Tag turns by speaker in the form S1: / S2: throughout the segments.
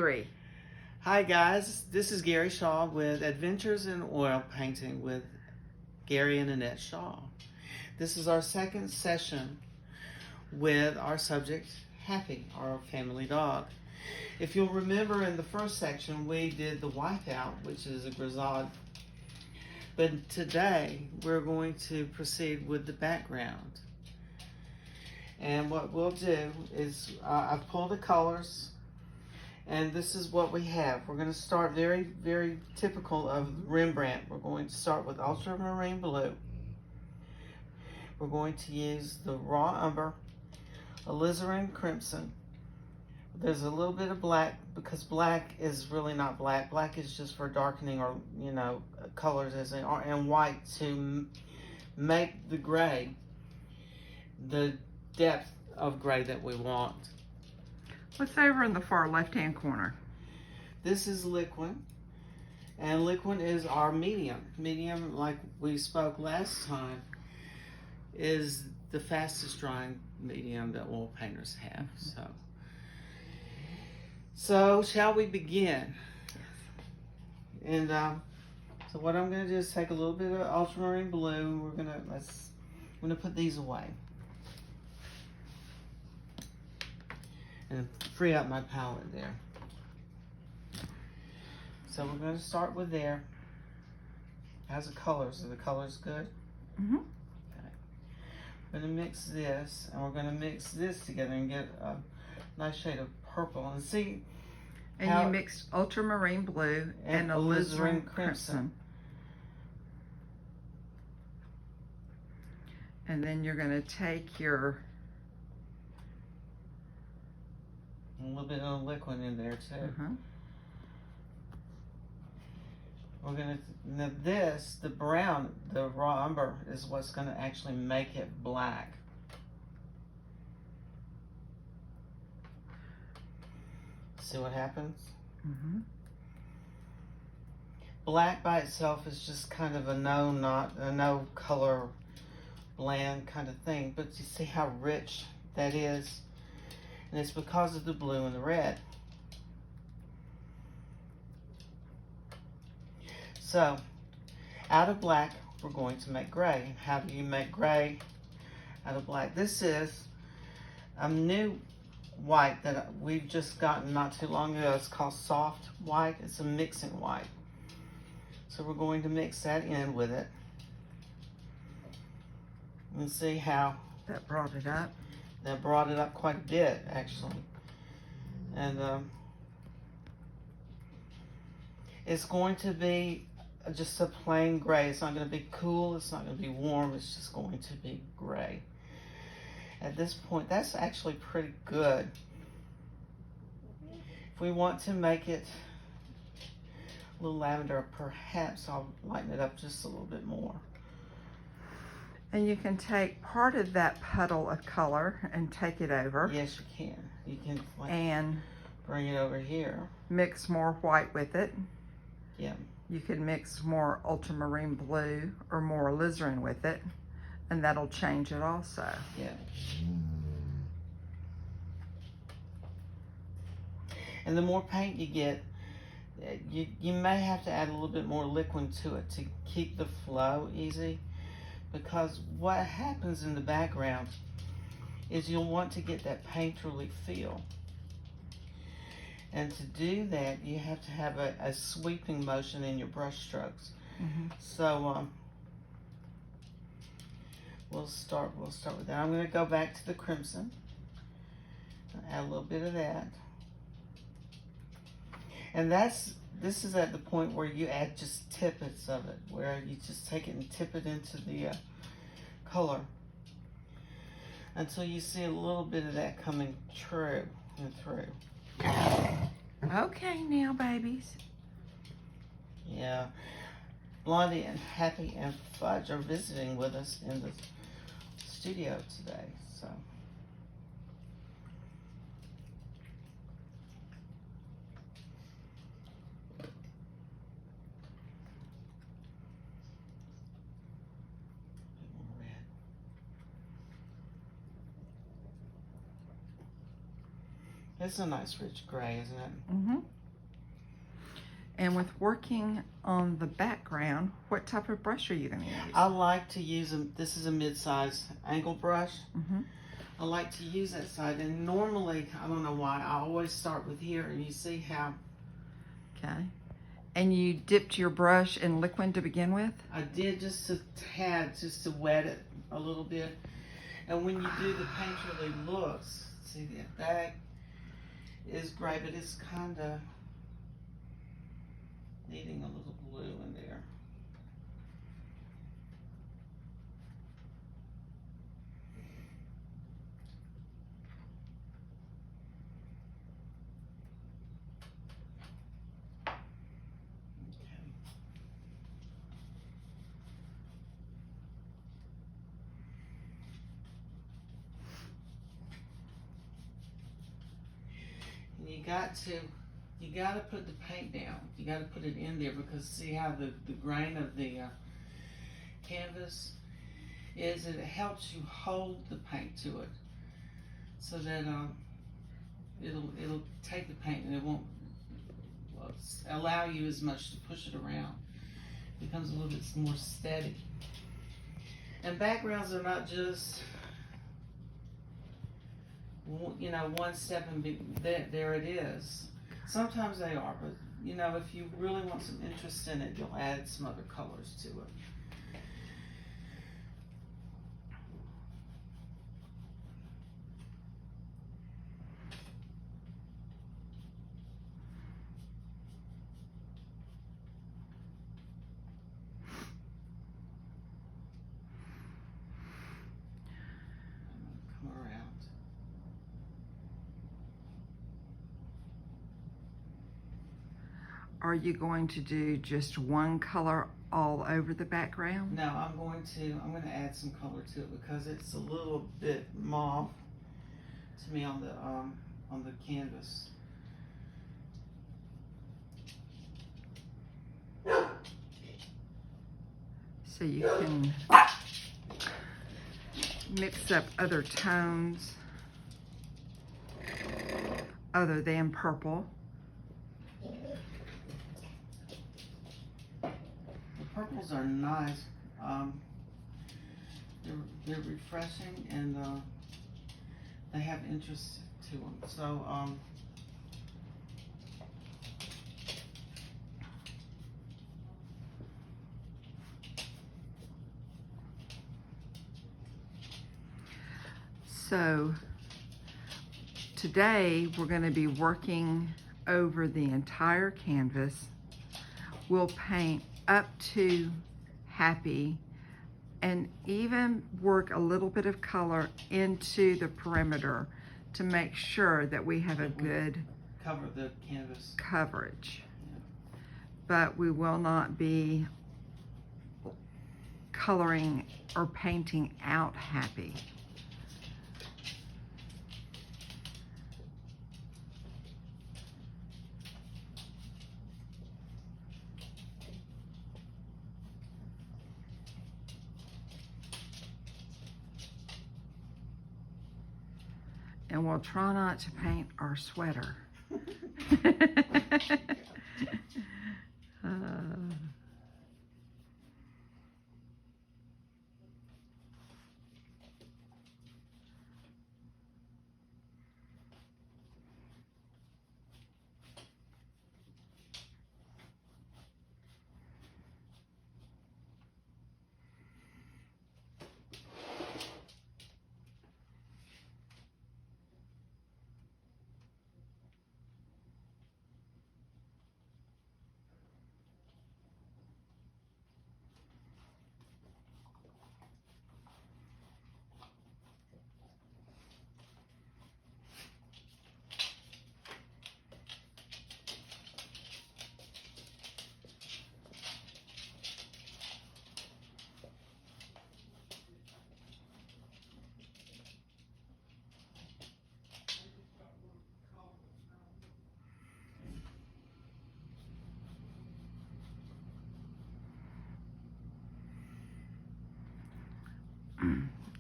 S1: 3.
S2: Hi guys, this is Gary Shaw with Adventures in Oil Painting with Gary and Annette Shaw. This is our second session with our subject, Happy, our family dog. If you'll remember, in the first section we did the wipeout, which is a grisaille. But today we're going to proceed with the background. And what we'll do is, I've pulled the colors, and this is what we have. We're going to start very, very typical of Rembrandt. We're going to start with ultramarine blue. We're going to use the raw umber, alizarin crimson. There's a little bit of black, because black is really not black. Black is just for darkening, or colors as they are, and white to make the gray the depth of gray that we want.
S1: What's over in the far left-hand corner?
S2: This is liquid, and liquid is our medium. Medium, like we spoke last time, is the fastest drying medium that oil painters have. So shall we begin? And so what I'm going to do is take a little bit of ultramarine blue. I'm going to put these away and free up my palette there. So we're going to start with there. How's the colors? Are the colors good?
S1: Mm-hmm.
S2: Okay. We're going to mix this, and we're going to mix this together and get a nice shade of purple. And see,
S1: and you mixed ultramarine blue and alizarin crimson. And then you're going to take your
S2: a little bit of liquid in there too. We're gonna, now this, the brown, the raw umber is what's gonna actually make it black. See what happens? Black by itself is just kind of a no color bland kind of thing, but you see how rich that is? And it's because of the blue and the red. So, out of black, we're going to make gray. How do you make gray out of black? This is a new white that we've just gotten not too long ago. It's called soft white. It's a mixing white. So we're going to mix that in with it. And see how
S1: that brought it up.
S2: That brought it up quite a bit, actually. And it's going to be just a plain gray. It's not going to be cool. It's not going to be warm. It's just going to be gray. At this point, that's actually pretty good. If we want to make it a little lavender, perhaps I'll lighten it up just a little bit more.
S1: And you can take part of that puddle of color and take it over.
S2: Yes, you can. You can
S1: and
S2: bring it over here.
S1: Mix more white with it.
S2: Yeah. You
S1: could mix more ultramarine blue or more alizarin with it, and that'll change it also.
S2: Yeah. And the more paint you get, you may have to add a little bit more liquid to it to keep the flow easy. Because what happens in the background is you'll want to get that painterly feel. And to do that, you have to have a sweeping motion in your brush strokes. So we'll start with that. I'm going to go back to the crimson. Add a little bit of that. And this is at the point where you add just tippets of it, where you just take it and tip it into the color until you see a little bit of that coming through and through.
S1: Okay, now babies.
S2: Yeah. Blondie and Happy and Fudge are visiting with us in the studio today, so. It's a nice rich gray, isn't it?
S1: And with working on the background, what type of brush are you going to use?
S2: I like to use this is a mid-size angle brush.
S1: Mm-hmm.
S2: I like to use that side, and normally, I don't know why, I always start with here, and you see how
S1: Okay. And you dipped your brush in liquid to begin with?
S2: I did just a tad, just to wet it a little bit. And when you do the painterly looks, see that is great, but it's kind of needing a little blue in there. You got to put the paint down. You got to put it in there, because see how the grain of the canvas is, and it helps you hold the paint to it, so that it'll take the paint and it won't allow you as much to push it around. It becomes a little bit more steady. And backgrounds are not just, you know, one step and there it is. Sometimes they are, but you know, if you really want some interest in it, you'll add some other colors to it. Come around.
S1: Are you going to do just one color all over the background?
S2: No, I'm going to add some color to it, because it's a little bit mauve to me on the canvas.
S1: So you can mix up other tones other than purple.
S2: The purples are nice. They're refreshing, and they have interest to them. So
S1: So today we're going to be working over the entire canvas. We'll paint up to happy and even work a little bit of color into the perimeter to make sure that we have a good
S2: cover the canvas
S1: coverage.
S2: Yeah.
S1: But we will not be coloring or painting out happy. And we'll try not to paint our sweater.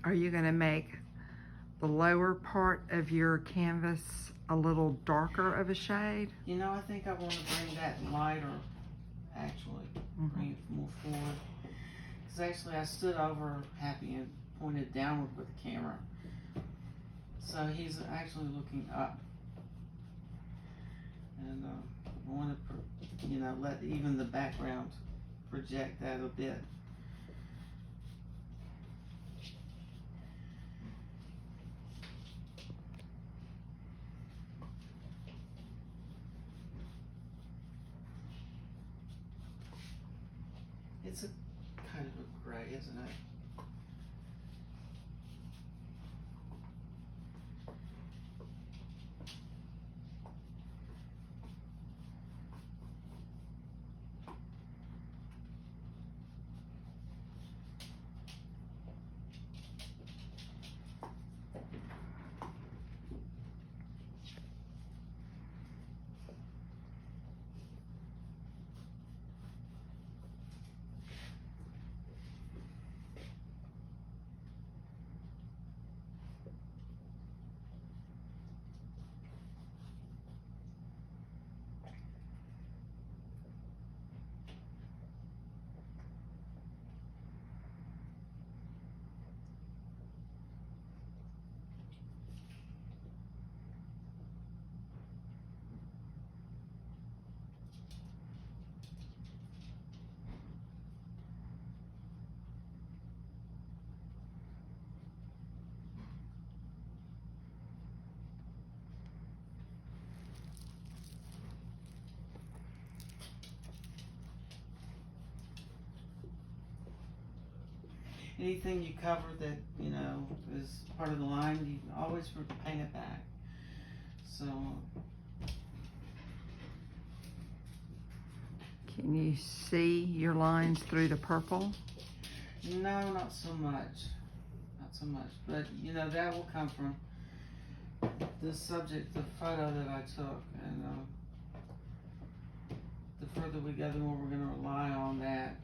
S1: Are you going to make the lower part of your canvas a little darker of a shade?
S2: You know, I think I want to bring that lighter, actually. Bring it more forward. Because actually I stood over Happy and pointed downward with the camera. So he's actually looking up. And I want to, you know, let even the background project that a bit. It's a kind of a gray, isn't it? Anything you cover that, you know, is part of the line, you can always paint it back. So,
S1: Can you see your lines through the purple?
S2: no, not so much. Not so much. But, you know, that will come from the subject, the photo that I took. And the further we go, the more we're going to rely on that.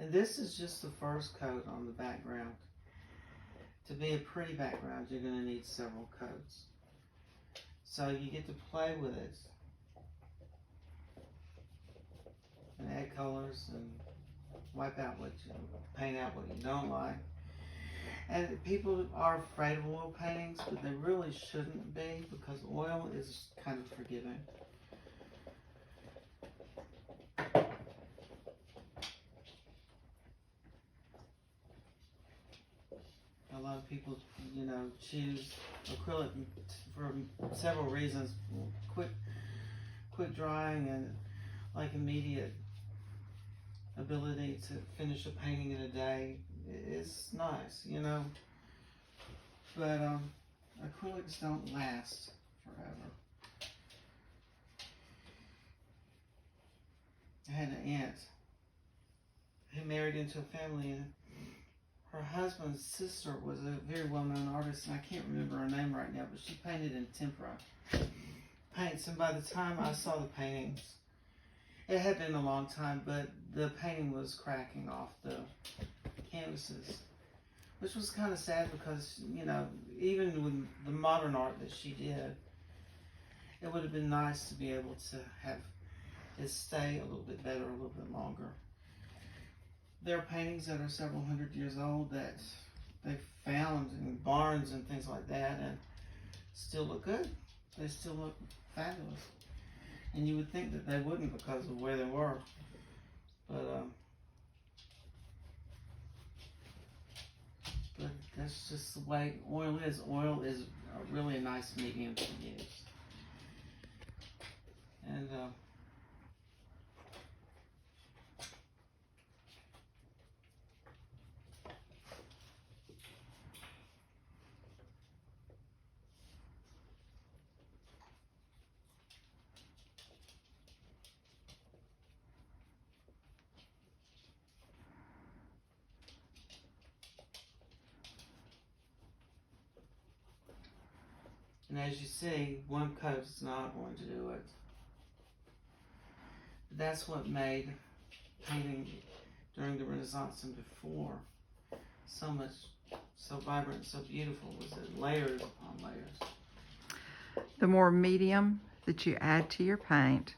S2: And this is just the first coat on the background. To be a pretty background, you're going to need several coats. So you get to play with it and add colors and wipe out what you, paint out what you don't like. And people are afraid of oil paintings, but they really shouldn't be, because oil is kind of forgiving. a lot of people, choose acrylic for several reasons. Quick drying and like immediate ability to finish a painting in a day is nice, but acrylics don't last forever. I had an aunt who married into a family, and her husband's sister was a very well-known artist, and I can't remember her name right now, but she painted in tempera paints, and by the time I saw the paintings, it had been a long time, but the painting was cracking off the canvases, which was kind of sad because, even with the modern art that she did, it would have been nice to be able to have it stay a little bit better, a little bit longer. There are paintings that are several hundred years old that they found in barns and things like that and still look good. They still look fabulous. And you would think that they wouldn't because of where they were. But that's just the way oil is. Oil is really a nice medium to use. And as you see, one coat is not going to do it. That's what made painting during the Renaissance and before so vibrant, so beautiful, was it layers upon layers.
S1: The more medium that you add to your paint,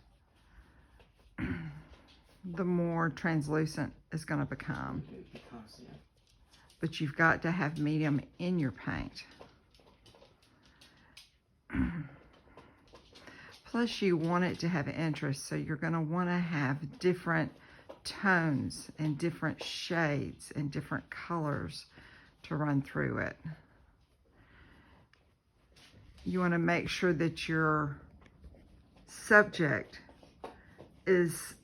S1: the more translucent it's going to become.
S2: It becomes, yeah.
S1: But you've got to have medium in your paint. Plus you want it to have interest, so you're going to want to have different tones and different shades and different colors to run through it. You want to make sure that your subject is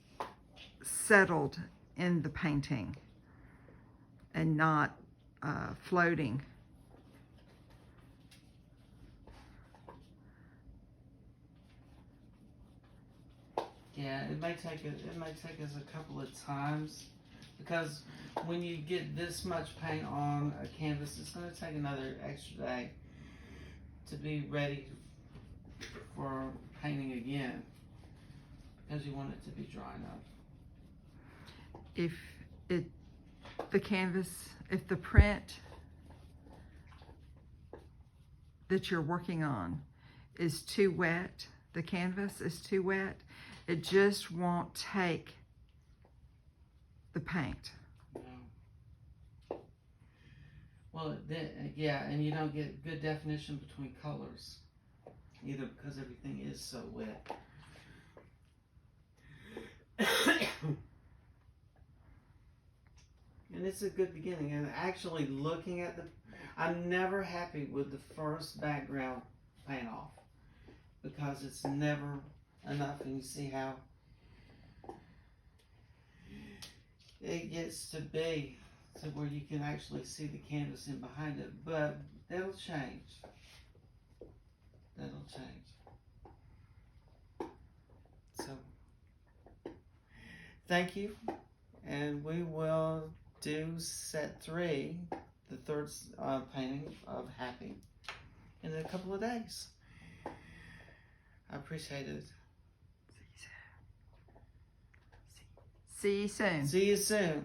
S1: settled in the painting and not floating.
S2: Yeah, it may take us a couple of times, because when you get this much paint on a canvas, it's going to take another extra day to be ready for painting again, because you want it to be dry enough.
S1: If the print that you're working on is too wet, the canvas is too wet, it just won't take the paint.
S2: No. Well, yeah, and you don't get good definition between colors either, because everything is so wet. And it's a good beginning. And actually looking at I'm never happy with the first background paint off, because it's never enough, and you see how it gets to be to where you can actually see the canvas in behind it. But that'll change. That'll change. So thank you, and we will do set 3, the third painting of Happy, in a couple of days. I appreciate it.
S1: See you soon.
S2: See you soon.